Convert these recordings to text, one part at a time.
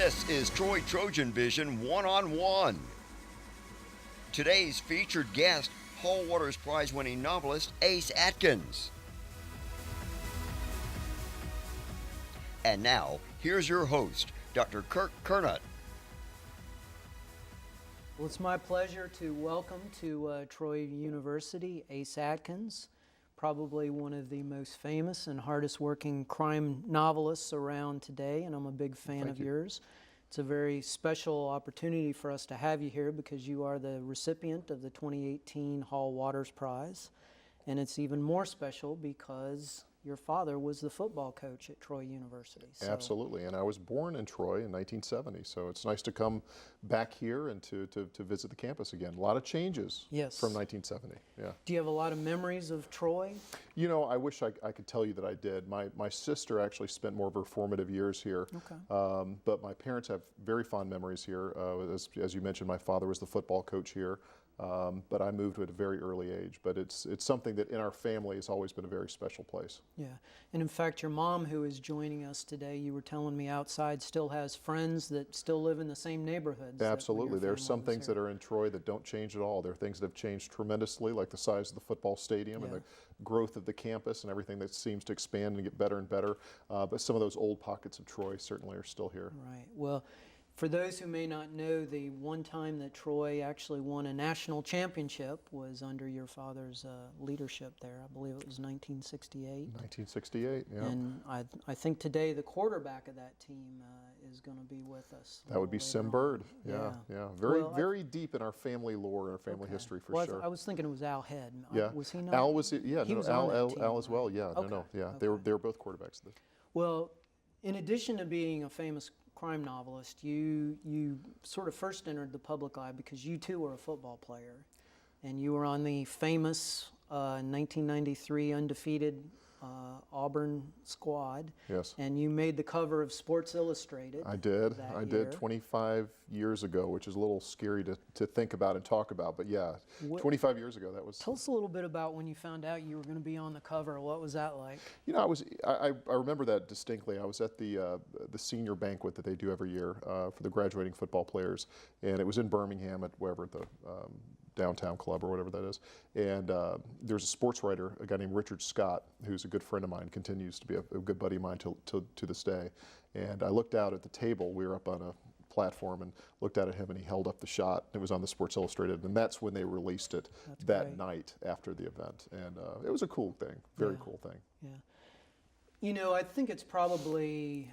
This is TrojanVision One-on-One. Today's featured guest, Hall Waters Prize-winning novelist Ace Atkins. And now, here's your host, Dr. Kirk Kernott. Well, it's my pleasure to welcome to Troy University Ace Atkins, probably one of the most famous and hardest working crime novelists around today, and I'm a big fan of yours. It's a very special opportunity for us to have you here because you are the recipient of the 2018 Hall Waters Prize, and it's even more special because your father was the football coach at Troy University. So. Absolutely, and I was born in Troy in 1970, so it's nice to come back here and to visit the campus again. A lot of changes from 1970, yeah. Do you have a lot of memories of Troy? You know, I wish I could tell you that I did. My sister actually spent more of her formative years here, but my parents have very fond memories here. As you mentioned, my father was the football coach here. But I moved at a very early age. But it's something that in our family has always been a very special place. Yeah, and in fact, your mom, who is joining us today, you were telling me outside, still has friends that still live in the same neighborhoods. Absolutely. There are some things that are in Troy that don't change at all. There are things that have changed tremendously, like the size of the football stadium and the growth of the campus and everything that seems to expand and get better and better. But some of those old pockets of Troy certainly are still here. Right. Well, for those who may not know, the one time that Troy actually won a national championship was under your father's leadership there. I believe it was 1968. 1968, yeah. And I think today the quarterback of that team is going to be with us. That would be Sim Bird. Yeah. Very deep in our family lore, our family history for sure. I was thinking it was Al Head. Yeah. Was he not? Al was, yeah. He was Al as well. Yeah. Yeah. They were both quarterbacks. Well, in addition to being a famous crime novelist, you sort of first entered the public eye because you too were a football player, and you were on the famous 1993 undefeated Auburn squad. Yes. And you made the cover of Sports Illustrated. I did 25 years ago, which is a little scary to think about and talk about, but yeah, 25 years ago that was. Tell us a little bit about when you found out you were going to be on the cover. What was that like? You know, I remember that distinctly. I was at the senior banquet that they do every year for the graduating football players, and it was in Birmingham at wherever the downtown club or whatever that is. And there's a sports writer, a guy named Richard Scott, who's a good friend of mine, continues to be a good buddy of mine to this day. And I looked out at the table. We were up on a platform and looked out at him, and he held up the shot. It was on the Sports Illustrated, and that's when they released it night after the event. And it was a cool thing, very cool thing. Yeah. You know, I think it's probably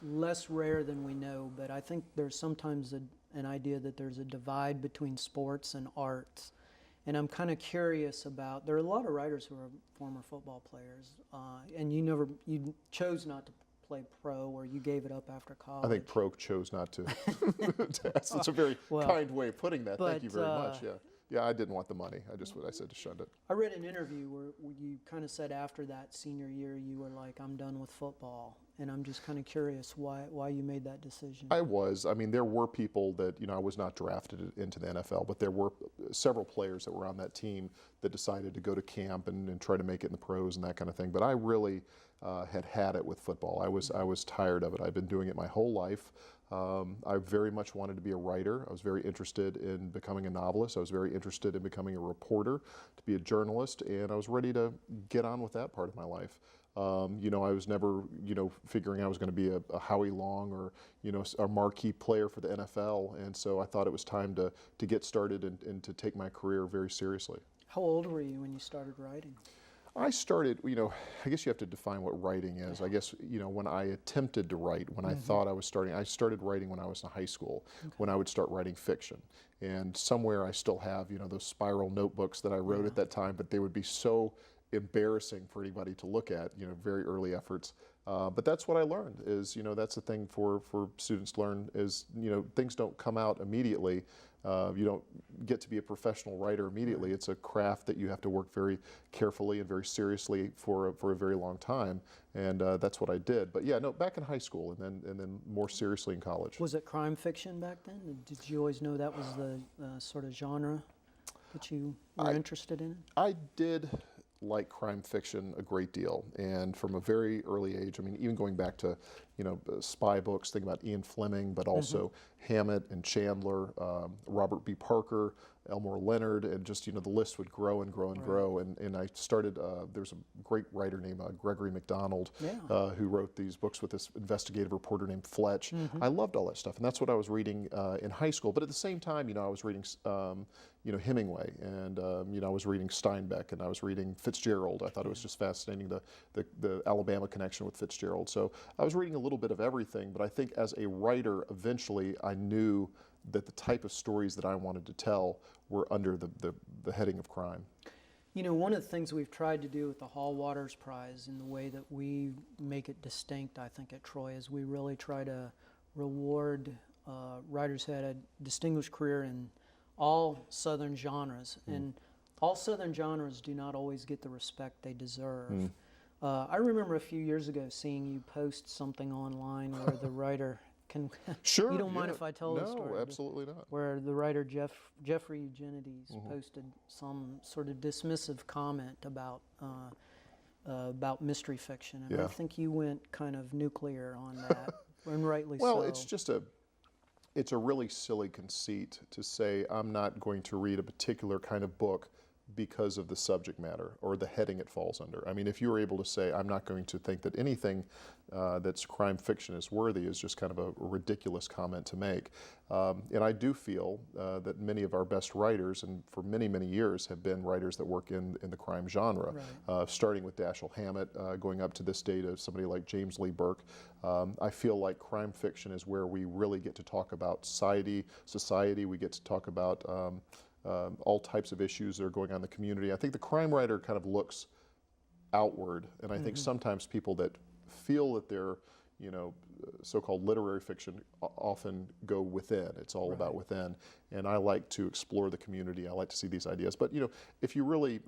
less rare than we know, but I think there's sometimes an idea that there's a divide between sports and arts. And I'm kind of curious about, there are a lot of writers who are former football players, and you chose not to play pro, or you gave it up after college. I think pro chose not to. It's a very kind way of putting that. Thank you very much. Yeah, I didn't want the money. I said to shut it. I read an interview where you kind of said after that senior year, you were like, I'm done with football. And I'm just kind of curious why you made that decision. I mean, there were people that, I was not drafted into the NFL, but there were several players that were on that team that decided to go to camp and try to make it in the pros and that kind of thing. But I really had it with football. I was tired of it. I've been doing it my whole life. I very much wanted to be a writer. I was very interested in becoming a novelist. I was very interested in becoming a reporter, to be a journalist, and I was ready to get on with that part of my life. I was never, figuring I was going to be a Howie Long or, a marquee player for the NFL. And so I thought it was time to get started and to take my career very seriously. How old were you when you started writing? I started, I guess you have to define what writing is. I guess, when I attempted to write, when I thought I started writing when I was in high school, when I would start writing fiction. And somewhere I still have, those spiral notebooks that I wrote at that time, but they would be so embarrassing for anybody to look at, very early efforts. But that's what I learned is, that's the thing for students to learn is, things don't come out immediately. You don't get to be a professional writer immediately. It's a craft that you have to work very carefully and very seriously for a very long time. And that's what I did. But yeah, no, back in high school and then more seriously in college. Was it crime fiction back then? Did you always know that was the sort of genre that you were interested in? I did like crime fiction a great deal, and from a very early age, I mean, even going back to, spy books, think about Ian Fleming, but also Hammett and Chandler, Robert B. Parker, Elmore Leonard, and just, the list would grow and grow and grow. And I started, there's a great writer named Gregory MacDonald who wrote these books with this investigative reporter named Fletch. I loved all that stuff, and that's what I was reading in high school. But at the same time, I was reading Hemingway, and I was reading Steinbeck, and I was reading Fitzgerald. I thought it was just fascinating, the Alabama connection with Fitzgerald. So I was reading a little bit of everything, but I think as a writer, eventually I knew that the type of stories that I wanted to tell were under the heading of crime. One of the things we've tried to do with the Hall Waters Prize in the way that we make it distinct, I think, at Troy, is we really try to reward writers who had a distinguished career in all Southern genres. And all Southern genres do not always get the respect they deserve. I remember a few years ago seeing you post something online where the writer can... Sure. You don't mind if I tell the story? No, absolutely not. Where the writer Jeffrey Eugenides posted some sort of dismissive comment about mystery fiction. And I think you went kind of nuclear on that, and rightly so. Well, it's a really silly conceit to say I'm not going to read a particular kind of book because of the subject matter or the heading it falls under. I mean, if you were able to say I'm not going to think that anything that's crime fiction is worthy is just kind of a ridiculous comment to make. And I do feel that many of our best writers, and for many, many years, have been writers that work in the crime genre, starting with Dashiell Hammett, going up to this day to somebody like James Lee Burke. I feel like crime fiction is where we really get to talk about society. We get to talk about all types of issues that are going on in the community. I think the crime writer kind of looks outward, and I think sometimes people that feel that they're, so-called literary fiction often go within. It's all about within, and I like to explore the community. I like to see these ideas. But if you really,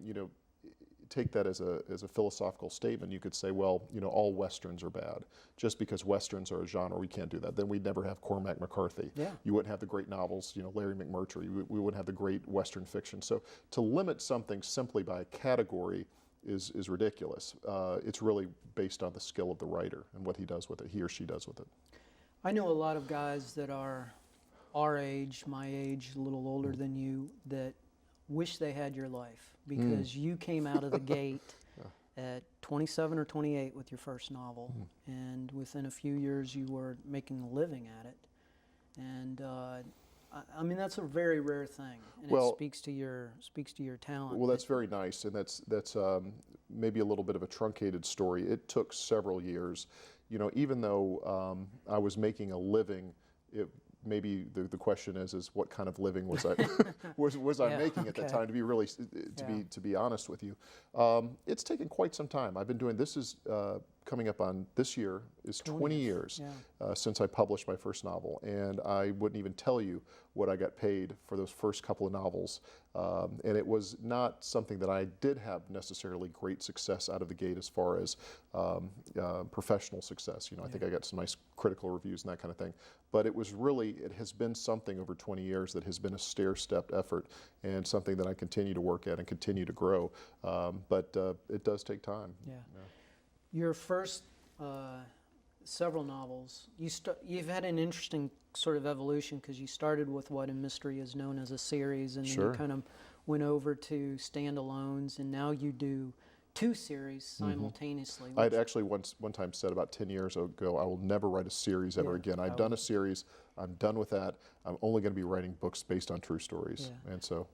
take that as a philosophical statement, you could say, well, all Westerns are bad. Just because Westerns are a genre, we can't do that. Then we'd never have Cormac McCarthy. You wouldn't have the great novels, Larry McMurtry. We wouldn't have the great Western fiction. So to limit something simply by a category is ridiculous. It's really based on the skill of the writer and what he does with it, he or she does with it. I know a lot of guys that are our age, my age, a little older than you, that wish they had your life, because you came out of the gate at 27 or 28 with your first novel, and within a few years you were making a living at it. And I mean, that's a very rare thing, and it speaks to your talent. Well, that's very nice, and that's maybe a little bit of a truncated story. It took several years. Even though I was making a living, maybe the question is what kind of living was I was I making at that time? To be really to be honest with you, it's taken quite some time. I've been doing this is coming up on this year is 20 years since I published my first novel, and I wouldn't even tell you what I got paid for those first couple of novels, and it was not something that I did have necessarily great success out of the gate as far as professional success. I think I got some nice critical reviews and that kind of thing, but it has been something over 20 years that has been a stair-stepped effort, and something that I continue to work at and continue to grow, but it does take time. Your first several novels, you've had an interesting sort of evolution, because you started with what in mystery is known as a series, and then you kind of went over to standalones, and now you do 2 series simultaneously. I had actually one time said about 10 years ago, I will never write a series ever again. I've done a series, I'm done with that. I'm only going to be writing books based on true stories, and so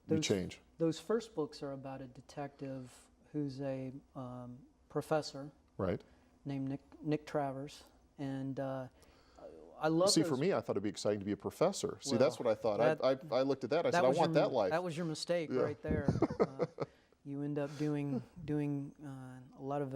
you change. Those first books are about a detective who's a professor, named Nick Travers, and I love. See, for me, I thought it'd be exciting to be a professor. See, that's what I thought. I looked at that. I said, I want that life. That was your mistake right there. You end up doing a lot of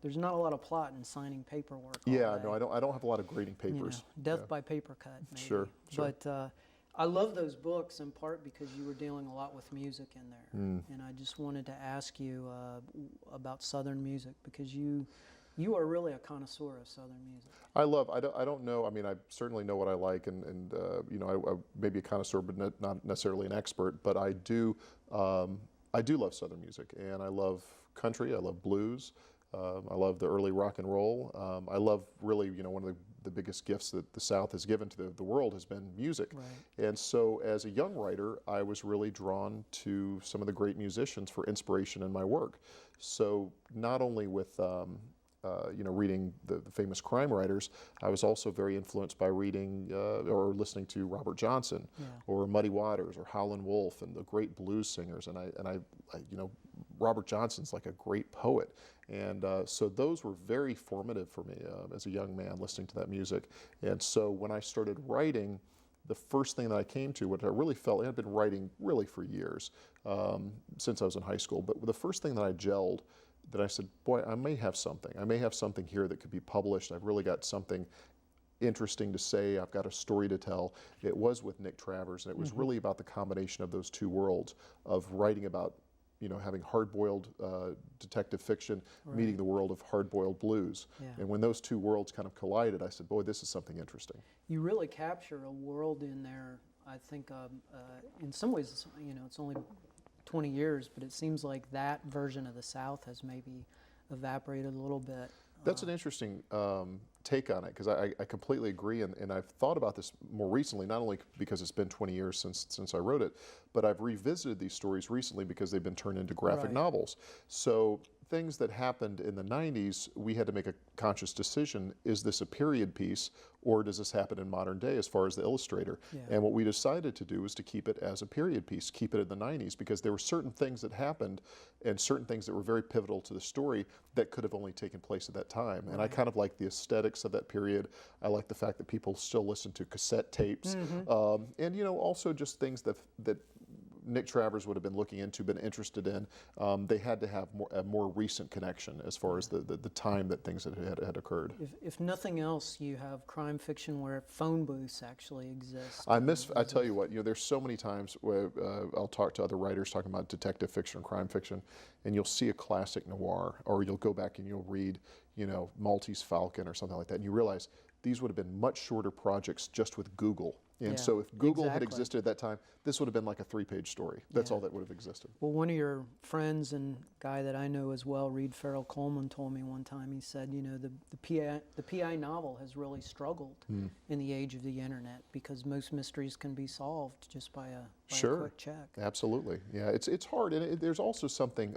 there's not a lot of plot in signing paperwork. No, I don't have a lot of grading papers. Death by paper cut, maybe. Sure. But I love those books in part because you were dealing a lot with music in there, and I just wanted to ask you about Southern music, because you are really a connoisseur of Southern music. I don't know. I mean, I certainly know what I like, and I may be a connoisseur, but not necessarily an expert. But I do love Southern music, and I love country. I love blues. I love the early rock and roll. I love really, one of the biggest gifts that the South has given to the world has been music. Right. And so as a young writer, I was really drawn to some of the great musicians for inspiration in my work. So not only with reading the famous crime writers, I was also very influenced by reading or listening to Robert Johnson, or Muddy Waters, or Howlin' Wolf, and the great blues singers. And I Robert Johnson's like a great poet, and so those were very formative for me as a young man, listening to that music. And so when I started writing, the first thing that I came to, what I really felt, I had been writing really for years, since I was in high school, but the first thing that I gelled, that I said, boy, I may have something here that could be published. I've really got something interesting to say. I've got a story to tell. It was with Nick Travers, and it was really about the combination of those two worlds of writing about, having hard-boiled detective fiction, meeting the world of hard-boiled blues. And when those two worlds kind of collided, I said, boy, this is something interesting. You really capture a world in there. I think in some ways, it's only 20 years, but it seems like that version of the South has maybe evaporated a little bit. That's an interesting take on it, because I completely agree, and I've thought about this more recently, not only because it's been 20 years since I wrote it, but I've revisited these stories recently because they've been turned into graphic novels. So things that happened in the 90s, we had to make a conscious decision: is this a period piece, or does this happen in modern day as far as the illustrator? And what we decided to do was to keep it as a period piece, keep it in the 90s, because there were certain things that happened and certain things that were very pivotal to the story that could have only taken place at that time. And I kind of like the aesthetics of that period. I like the fact that people still listen to cassette tapes, and also just things that Nick Travers would have been looking into, been interested in. They had to have a more recent connection as far as the time that things had occurred. If nothing else, you have crime fiction where phone booths actually exist. I tell you what, there's so many times where I'll talk to other writers talking about detective fiction and crime fiction, and you'll see a classic noir, or you'll go back and you'll read, Maltese Falcon or something like that, and you realize these would have been much shorter projects just with Google. And so if Google had existed at that time, this would have been like a 3-page story. That's all that would have existed. Well, one of your friends and guy that I know as well, Reed Farrell Coleman, told me one time, he said, the PI novel has really struggled in the age of the internet, because most mysteries can be solved just by a quick check. Absolutely. Yeah, it's hard. And there's also something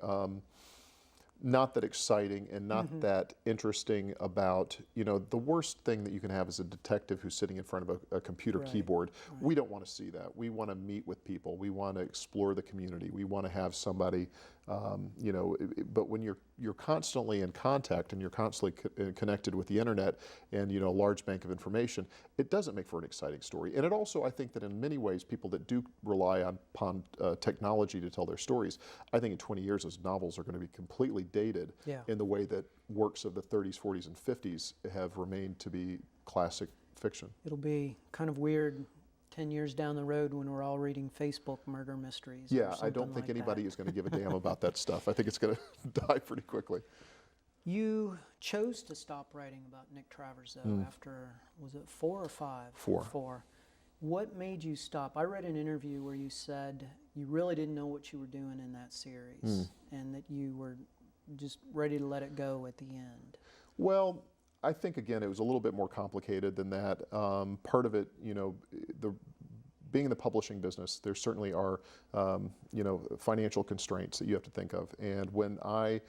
not that exciting and not that interesting about, the worst thing that you can have is a detective who's sitting in front of a computer keyboard. We don't want to see that. We want to meet with people. We want to explore the community. We want to have somebody, but when you're constantly in contact and you're constantly connected with the internet and, a large bank of information, it doesn't make for an exciting story. And it also, I think that in many ways, people that do rely upon technology to tell their stories, I think in 20 years, those novels are going to be completely dated in the way that works of the 30s, 40s, and 50s have remained to be classic fiction. It'll be kind of weird 10 years down the road when we're all reading Facebook murder mysteries. Yeah, I don't think anybody is going to give a damn about that stuff. I think it's going to die pretty quickly. You chose to stop writing about Nick Travers, though, after, was it 4 or 5? 4. 4. What made you stop? I read an interview where you said you really didn't know what you were doing in that series, and that you were just ready to let it go at the end. Well, I think, again, it was a little bit more complicated than that. Part of it, being in the publishing business, there certainly are, financial constraints that you have to think of. And when I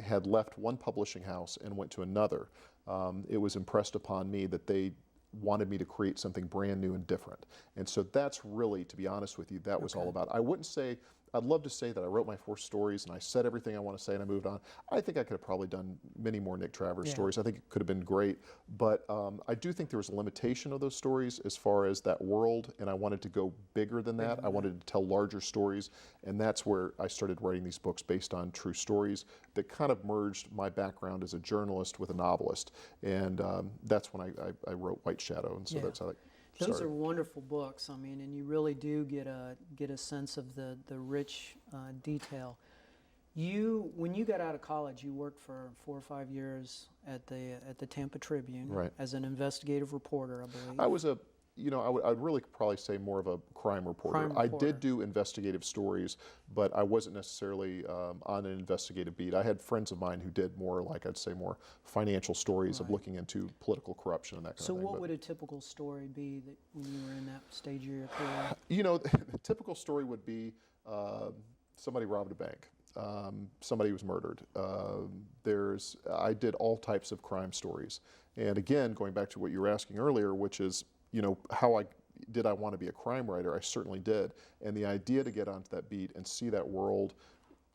had left one publishing house and went to another, it was impressed upon me that they wanted me to create something brand new and different. And so that's really, to be honest with you, that was all about. I wouldn't say, I'd love to say that I wrote my 4 stories and I said everything I want to say and I moved on. I think I could have probably done many more Nick Travers stories. I think it could have been great. But I do think there was a limitation of those stories as far as that world, and I wanted to go bigger than that. I wanted to tell larger stories, and that's where I started writing these books based on true stories that kind of merged my background as a journalist with a novelist. And that's when I wrote White Shadow, and so that's how Those are wonderful books. I mean, and you really do get a sense of the rich detail. When you got out of college, you worked for 4 or 5 years at the Tampa Tribune as an investigative reporter, I believe. I'd really probably say more of a crime reporter. Crime I reporter. did do investigative stories, but I wasn't necessarily on an investigative beat. I had friends of mine who did more, like I'd say, more financial stories of Right. looking into political corruption and that kind So of thing. what But, would a typical story be that when you were in that stage of your career? the typical story would be somebody robbed a bank. Somebody was murdered. I did all types of crime stories. And again, going back to what you were asking earlier, which is, how I want to be a crime writer? I certainly did. And the idea to get onto that beat and see that world,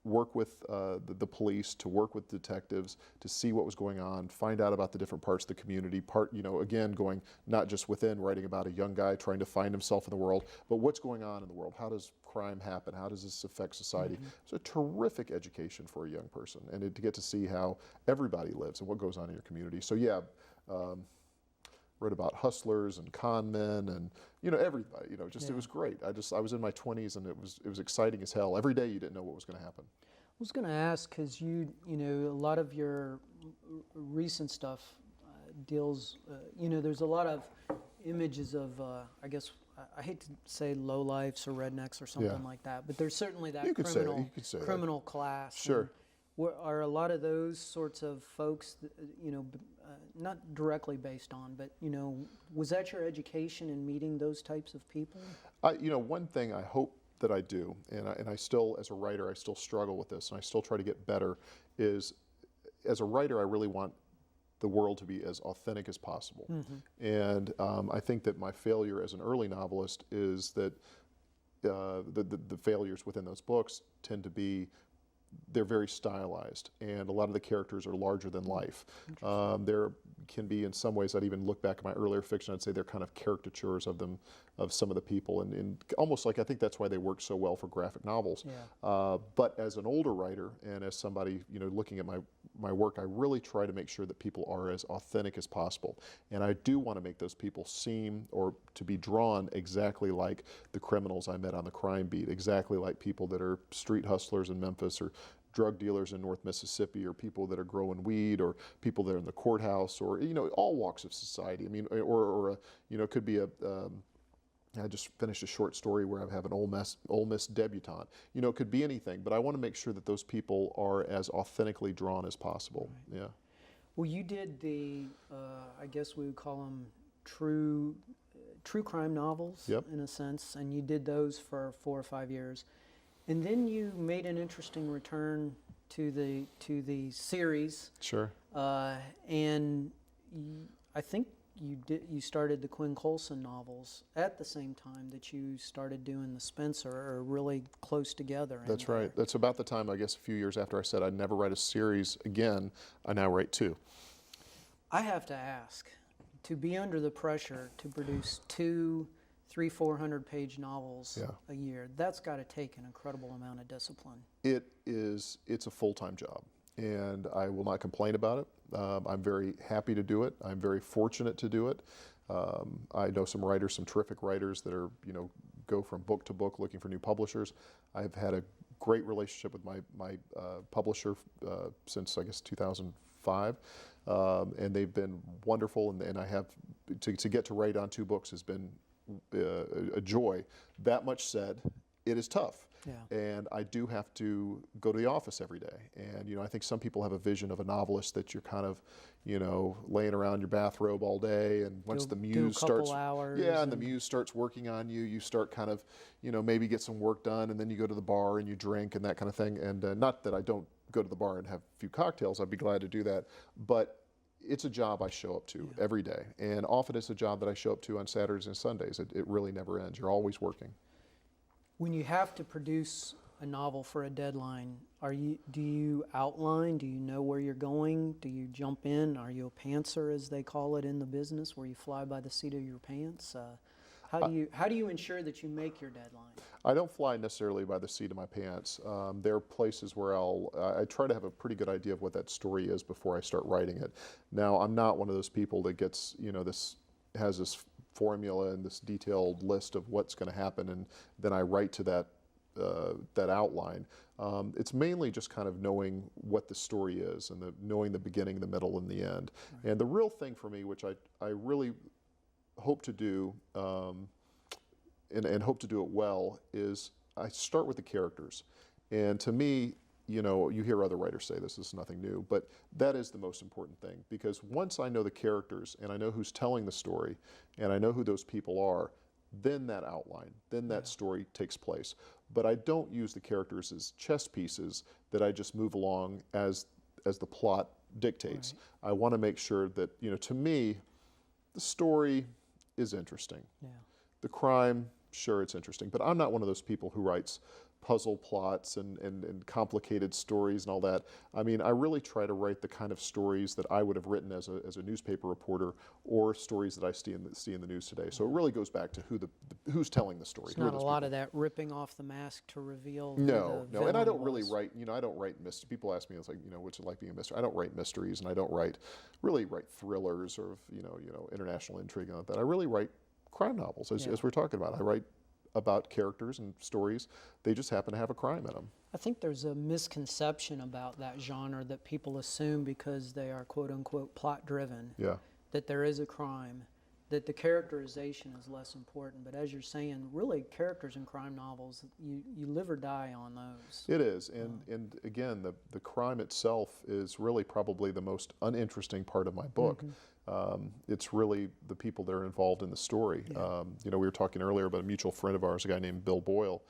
work with the police, to work with detectives, to see what was going on, find out about the different parts of the community, again, going not just within, writing about a young guy trying to find himself in the world, but what's going on in the world. How does crime happen? How does this affect society? It's a terrific education for a young person, and to get to see how everybody lives and what goes on in your community. So yeah, read about hustlers and con men and everybody. It was great. I was in my 20s, and it was exciting as hell. Every day you didn't know what was going to happen. I was going to ask, because a lot of your recent stuff deals, there's a lot of images of, I guess, I hate to say lowlifes or rednecks or something Yeah. like that, but there's certainly that You could say that. criminal class. Sure. And are a lot of those sorts of folks, not directly based on, but was that your education in meeting those types of people? One thing I hope that I do, and I still, as a writer, I still struggle with this, and I still try to get better, is as a writer, I really want the world to be as authentic as possible. And I think that my failure as an early novelist is that the failures within those books tend to be, they're very stylized, and a lot of the characters are larger than life. There can be, in some ways, I'd even look back at my earlier fiction, I'd say they're kind of caricatures of them, of some of the people, and almost like, I think that's why they work so well for graphic novels. Yeah. But as an older writer, and as somebody, looking at my work, I really try to make sure that people are as authentic as possible. And I do want to make those people seem, or to be drawn exactly like the criminals I met on the crime beat, exactly like people that are street hustlers in Memphis, or drug dealers in North Mississippi, or people that are growing weed, or people that are in the courthouse, or all walks of society. I mean, or it could be I just finished a short story where I have an Ole Miss debutante. It could be anything, but I want to make sure that those people are as authentically drawn as possible. Right. Yeah. Well, you did the, I guess we would call them true crime novels, Yep. in a sense, and you did those for 4 or 5 years. And then you made an interesting return to the series. Sure. And I think you started the Quinn Colson novels at the same time that you started doing the Spencer, or really close together. That's right. That's about the time, I guess, a few years after I said I'd never write a series again. I now write 2. I have to ask, to be under the pressure to produce 2 300-400 page novels Yeah. a year, that's got to take an incredible amount of discipline. It's a full-time job, and I will not complain about it. I'm very happy to do it. I'm very fortunate to do it. I know some writers, some terrific writers that are, go from book to book looking for new publishers. I've had a great relationship with my publisher since, I guess, 2005. And they've been wonderful, and I have, to get to write on 2 books has been a joy. That much said, it is tough. Yeah. And I do have to go to the office every day. And, I think some people have a vision of a novelist that you're kind of, laying around your bathrobe all day, and once the muse starts, hours, and the muse starts working on you, you start kind of, maybe get some work done, and then you go to the bar and you drink and that kind of thing. And not that I don't go to the bar and have a few cocktails, I'd be glad to do that. But it's a job I show up to every day. And often it's a job that I show up to on Saturdays and Sundays. It really never ends. You're always working. When you have to produce a novel for a deadline, do you outline? Do you know where you're going? Do you jump in? Are you a pantser, as they call it in the business, where you fly by the seat of your pants? How do you ensure that you make your deadline? I don't fly necessarily by the seat of my pants. There are places where I try to have a pretty good idea of what that story is before I start writing it. Now, I'm not one of those people that gets, has this formula and this detailed list of what's going to happen, and then I write to that outline. It's mainly just kind of knowing what the story is, and knowing the beginning, the middle, and the end. Right. And the real thing for me, which I really hope to do, and hope to do it well, is I start with the characters. And to me, you hear other writers say this is nothing new, but that is the most important thing, because once I know the characters and I know who's telling the story and I know who those people are, then that outline, then that story takes place. But I don't use the characters as chess pieces that I just move along as the plot dictates. Right. I want to make sure that, to me, the story is interesting. Yeah. The crime, sure, it's interesting, but I'm not one of those people who writes puzzle plots and complicated stories and all that. I mean, I really try to write the kind of stories that I would have written as a newspaper reporter, or stories that I see in the news today. So it really goes back to who's telling the story. It's not a lot of that ripping off the mask to reveal. No, and I don't really write. I don't write mysteries. People ask me, it's like, what's it like being a mystery? I don't write mysteries, and I don't really write thrillers or international intrigue and all that. I really write crime novels, as we're talking about. I write about characters and stories. They just happen to have a crime in them. I think there's a misconception about that genre that people assume because they are quote unquote plot driven, that there is a crime, that the characterization is less important. But as you're saying, really characters in crime novels, you live or die on those. It is, and again, the crime itself is really probably the most uninteresting part of my book. It's really the people that are involved in the story. Yeah. We were talking earlier about a mutual friend of ours, a guy named Bill Boyle.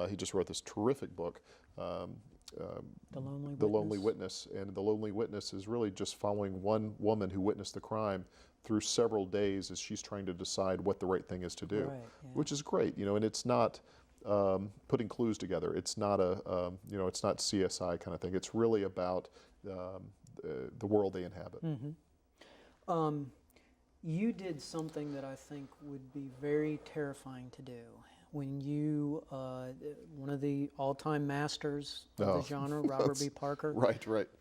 He just wrote this terrific book, The Lonely Witness. And The Lonely Witness is really just following one woman who witnessed the crime through several days as she's trying to decide what the right thing is to do, which is great, and it's not putting clues together. It's not it's not CSI kind of thing. It's really about the world they inhabit. Mm-hmm. You did something that I think would be very terrifying to do. When you, one of the all-time masters of the genre, Robert B. Parker,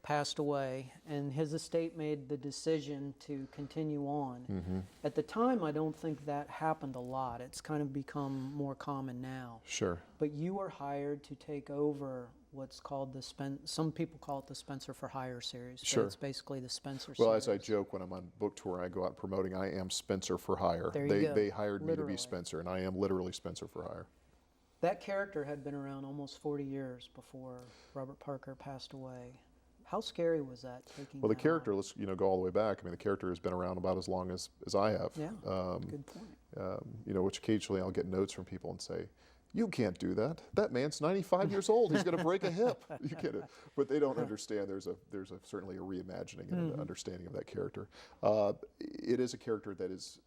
passed away, and his estate made the decision to continue on. Mm-hmm. At the time, I don't think that happened a lot. It's kind of become more common now. Sure. But you were hired to take over what's called some people call it the Spencer for Hire series. Sure. It's basically the Spencer series. Well, as I joke when I'm on book tour, I go out promoting, I am Spencer for hire. There you go. They hired me to be Spencer, and I am literally Spencer for hire. That character had been around almost 40 years before Robert Parker passed away. How scary was that, taking Well, the character, let's go all the way back. I mean, the character has been around about as long as I have. Yeah, good point. Which occasionally I'll get notes from people and say, you can't do that. That man's 95 years old. He's going to break a hip. You can't. But they don't understand. There's certainly a reimagining and an understanding of that character. It is a character that is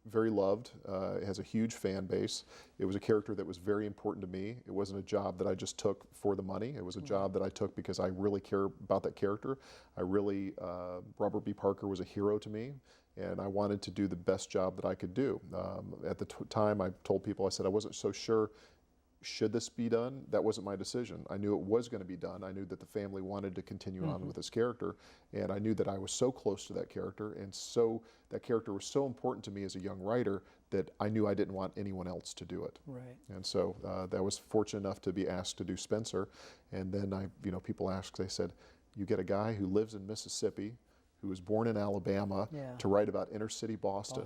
very loved. It has a huge fan base. It was a character that was very important to me. It wasn't a job that I just took for the money. It was a job that I took because I really care about that character. Robert B. Parker was a hero to me, and I wanted to do the best job that I could do. At the time, I told people, I said I wasn't so sure, should this be done? That wasn't my decision. I knew it was going to be done. I knew that the family wanted to continue on with this character, and I knew that I was so close to that character, and so that character was so important to me as a young writer that I knew I didn't want anyone else to do it. Right. And so I was fortunate enough to be asked to do Spencer, and then people asked, they said, you get a guy who lives in Mississippi, who was born in Alabama, to write about inner city Boston.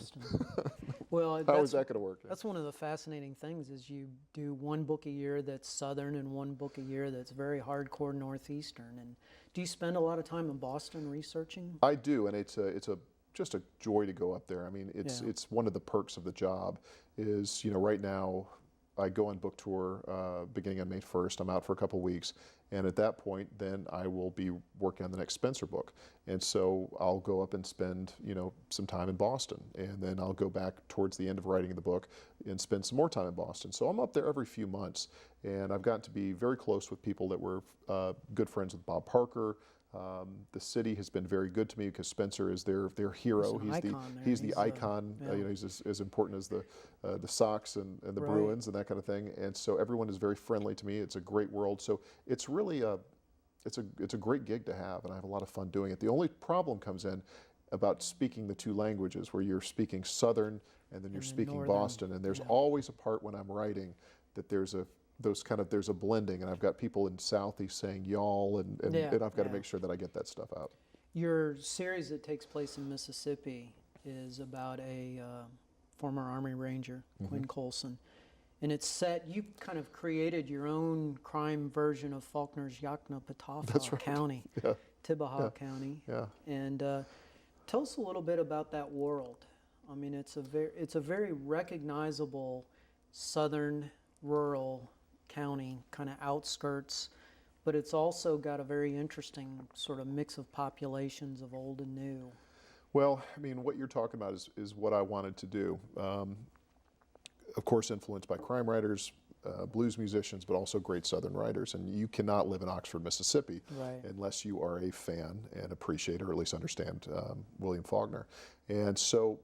Well, how is that going to work? That's one of the fascinating things is you do one book a year that's Southern and one book a year that's very hardcore Northeastern. And do you spend a lot of time in Boston researching? I do, and it's just a joy to go up there. I mean, it's one of the perks of the job is, right now I go on book tour beginning on May 1st. I'm out for a couple weeks. And at that point, then I will be working on the next Spencer book. And so I'll go up and spend, some time in Boston. And then I'll go back towards the end of writing the book and spend some more time in Boston. So I'm up there every few months. And I've gotten to be very close with people that were good friends with Bob Parker. The city has been very good to me because Spencer is their hero. He's the icon. He's as important as the Sox and the Bruins and that kind of thing. And so everyone is very friendly to me. It's a great world. So it's really it's a great gig to have, and I have a lot of fun doing it. The only problem comes in about speaking the two languages, where you're speaking Southern and then you're speaking Northern, Boston. And there's always a part when I'm writing that there's a blending, and I've got people in Southeast saying y'all, and I've got to make sure that I get that stuff out. Your series that takes place in Mississippi, is about a former Army Ranger, Quinn Coulson. And it's set, you kind of created your own crime version of Faulkner's Yoknapatawpha County, Tibaha County. Yeah. And tell us a little bit about that world. I mean, it's a very recognizable southern rural county, kind of outskirts, but it's also got a very interesting sort of mix of populations of old and new. Well, I mean, what you're talking about is what I wanted to do. Of course, influenced by crime writers, blues musicians, but also great Southern writers. And you cannot live in Oxford, Mississippi, unless you are a fan and appreciate, or at least understand William Faulkner. And so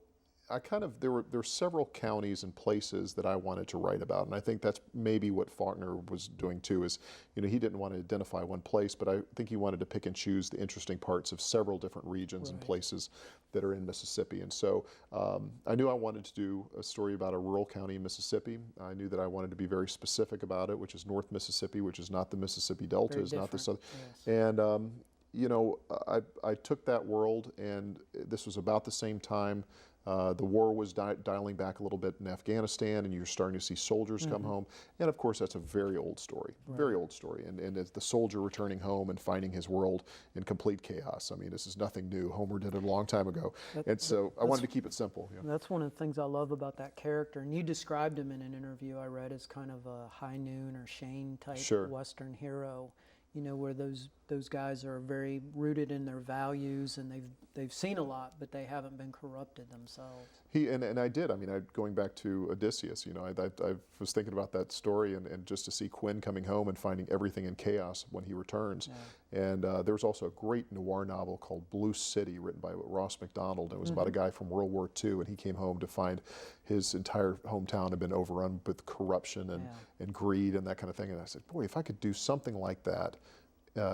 I kind of, there were several counties and places that I wanted to write about, and I think that's maybe what Faulkner was doing too, is, you know, he didn't want to identify one place, but I think he wanted to pick and choose the interesting parts of several different regions and places that are in Mississippi. And so I knew I wanted to do a story about a rural county in Mississippi. I knew that I wanted to be very specific about it, which is North Mississippi, which is not the Mississippi Delta, is not the South. And you know, I took that world, and this was about the same time the war was dialing back a little bit in Afghanistan, and you're starting to see soldiers come home. And of course, that's a very old story, very old story. And it's the soldier returning home and finding his world in complete chaos. I mean, this is nothing new. Homer did it a long time ago. And so I wanted to keep it simple. Yeah. That's one of the things I love about that character. And you described him in an interview I read as kind of a High Noon or Shane type Western hero. You know, where those guys are very rooted in their values, and they've seen a lot, but they haven't been corrupted themselves. And I did. I mean, going back to Odysseus, you know, I was thinking about that story, and just to see Quinn coming home and finding everything in chaos when he returns. And there was also a great noir novel called Blue City, written by Ross MacDonald. It was about a guy from World War II, and he came home to find his entire hometown had been overrun with corruption and greed and that kind of thing. And I said, boy, if I could do something like that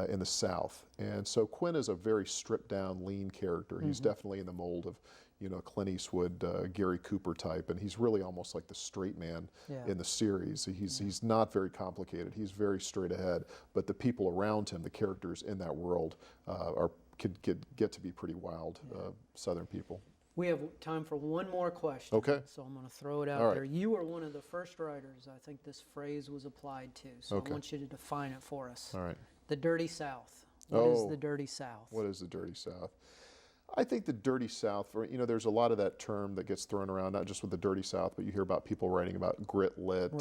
in the South. And so Quinn is a very stripped down, lean character. He's definitely in the mold of, you know, Clint Eastwood, Gary Cooper type, and he's really almost like the straight man in the series. He's not very complicated. He's very straight ahead, but the people around him, the characters in that world, could get to be pretty wild Southern people. We have time for one more question. Okay. So I'm going to throw it out there. You were one of the first writers I think this phrase was applied to, so I want you to define it for us. All right. The Dirty South. What is the Dirty South? What is the Dirty South? I think the Dirty South, you know, there's a lot of that term that gets thrown around, not just with the Dirty South, but you hear about people writing about grit lit,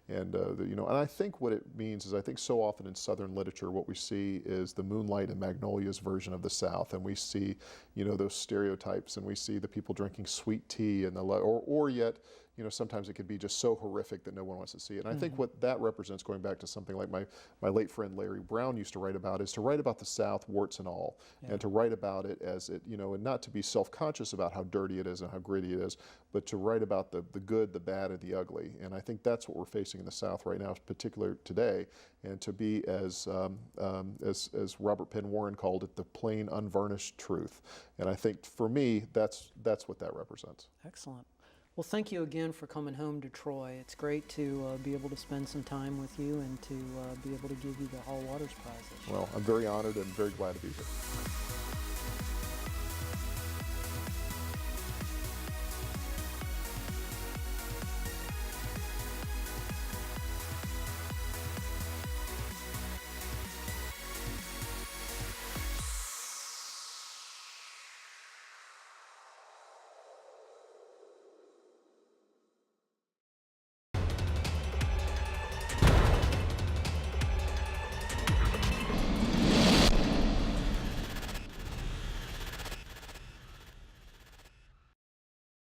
and you know, and I think what it means is, I think so often in Southern literature, what we see is the Moonlight and Magnolias version of the South, and we see, you know, those stereotypes, and we see the people drinking sweet tea, and or yet, you know, sometimes it could be just so horrific that no one wants to see it. And I think what that represents, going back to something like my late friend Larry Brown used to write about, is to write about the South, warts and all, and to write about it as it, you know, and not to be self-conscious about how dirty it is and how gritty it is, but to write about the good, the bad, and the ugly. And I think that's what we're facing in the South right now, particularly today, and to be as Robert Penn Warren called it, the plain, unvarnished truth. And I think for me, that's what that represents. Excellent. Well, thank you again for coming home to Troy. It's great to be able to spend some time with you and to be able to give you the Hall Waters Prize this year. Well, I'm very honored and very glad to be here.